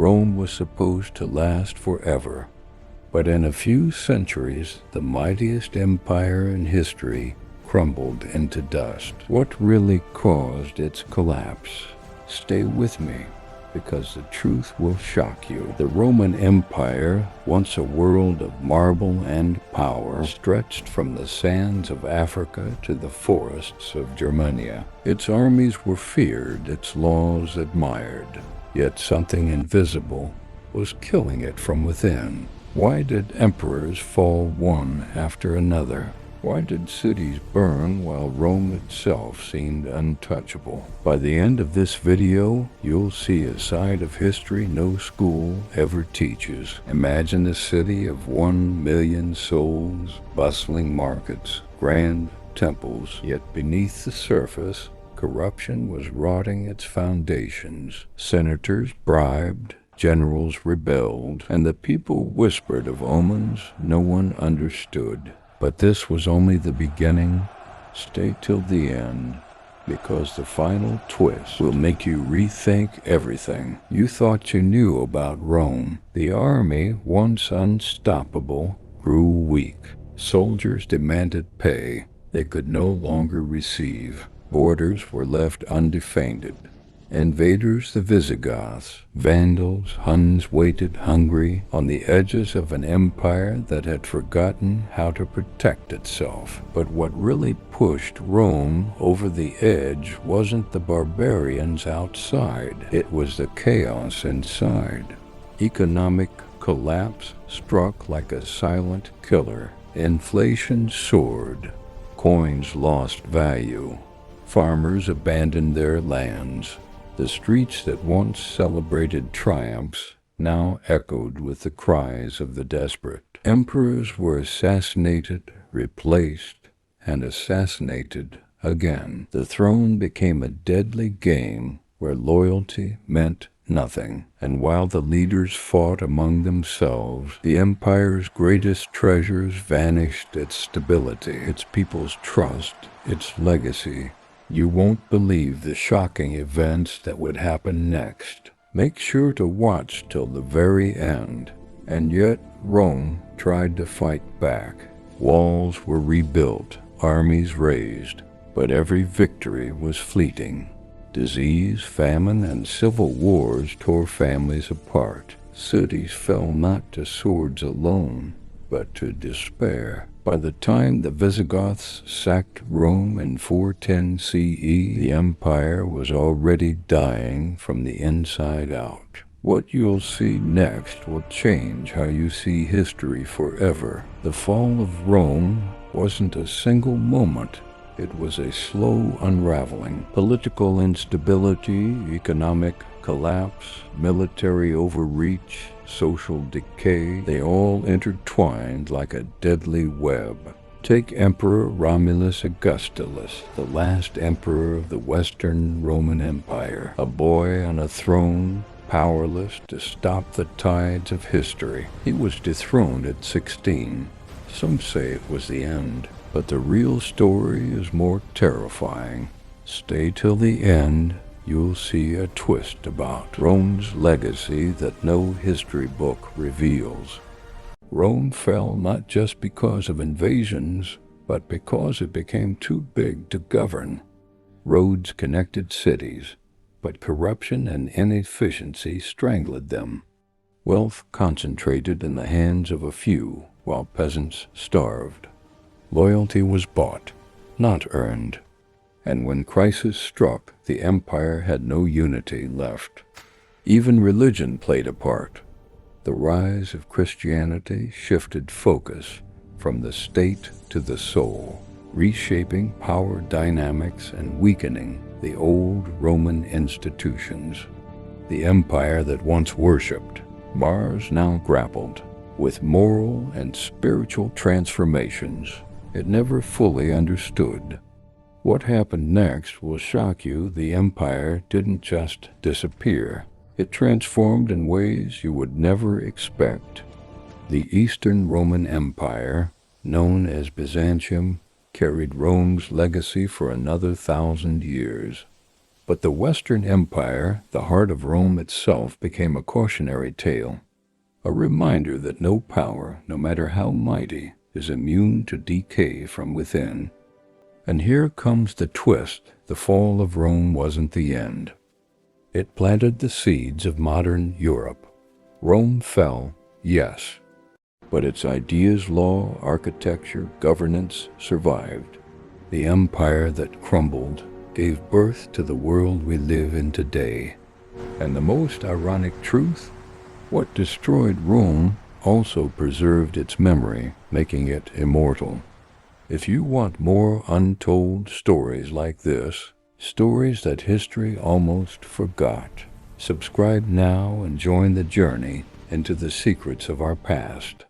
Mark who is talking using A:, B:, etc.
A: Rome was supposed to last forever. But in a few centuries, the mightiest empire in history crumbled into dust. What really caused its collapse? Stay with me, because the truth will shock you. The Roman Empire, once a world of marble and power, stretched from the sands of Africa to the forests of Germania. Its armies were feared, its laws admired, yet something invisible was killing it from within. Why did emperors fall one after another? Why did cities burn while Rome itself seemed untouchable? By the end of this video, you'll see a side of history no school ever teaches. Imagine a city of 1 million souls, bustling markets, grand temples, yet beneath the surface, corruption was rotting its foundations. Senators bribed, generals rebelled, and the people whispered of omens no one understood. But this was only the beginning. Stay till the end, because the final twist will make you rethink everything you thought you knew about Rome. The army, once unstoppable, grew weak. Soldiers demanded pay they could no longer receive. Borders were left undefended. Invaders, the Visigoths, Vandals, Huns waited hungry on the edges of an empire that had forgotten how to protect itself. But what really pushed Rome over the edge wasn't the barbarians outside. It was the chaos inside. Economic collapse struck like a silent killer. Inflation soared. Coins lost value. Farmers abandoned their lands. The streets that once celebrated triumphs now echoed with the cries of the desperate. Emperors were assassinated, replaced, and assassinated again. The throne became a deadly game where loyalty meant nothing. And while the leaders fought among themselves, the empire's greatest treasures vanished: its stability, its people's trust, its legacy. You won't believe the shocking events that would happen next. Make sure to watch till the very end. And yet, Rome tried to fight back. Walls were rebuilt, armies raised, but every victory was fleeting. Disease, famine, and civil wars tore families apart. Cities fell not to swords alone, but to despair. By the time the Visigoths sacked Rome in 410 CE, the empire was already dying from the inside out. What you'll see next will change how you see history forever. The fall of Rome wasn't a single moment. It was a slow unraveling. Political instability, economic collapse, military overreach, social decay, they all intertwined like a deadly web. Take Emperor Romulus Augustulus, the last emperor of the Western Roman Empire, a boy on a throne, powerless to stop the tides of history. He was dethroned at 16. Some say it was the end, but the real story is more terrifying. Stay till the end. You'll see a twist about Rome's legacy that no history book reveals. Rome fell not just because of invasions, but because it became too big to govern. Roads connected cities, but corruption and inefficiency strangled them. Wealth concentrated in the hands of a few, while peasants starved. Loyalty was bought, not earned. And when crisis struck, the empire had no unity left. Even religion played a part. The rise of Christianity shifted focus from the state to the soul, reshaping power dynamics and weakening the old Roman institutions. The empire that once worshipped, Mars now grappled with moral and spiritual transformations it never fully understood. What happened next will shock you. The empire didn't just disappear. It transformed in ways you would never expect. The Eastern Roman Empire, known as Byzantium, carried Rome's legacy for another 1,000 years. But the Western Empire, the heart of Rome itself, became a cautionary tale, a reminder that no power, no matter how mighty, is immune to decay from within. And here comes the twist. The fall of Rome wasn't the end. It planted the seeds of modern Europe. Rome fell, yes, but its ideas, law, architecture, governance survived. The empire that crumbled gave birth to the world we live in today. And the most ironic truth? What destroyed Rome also preserved its memory, making it immortal. If you want more untold stories like this, stories that history almost forgot, subscribe now and join the journey into the secrets of our past.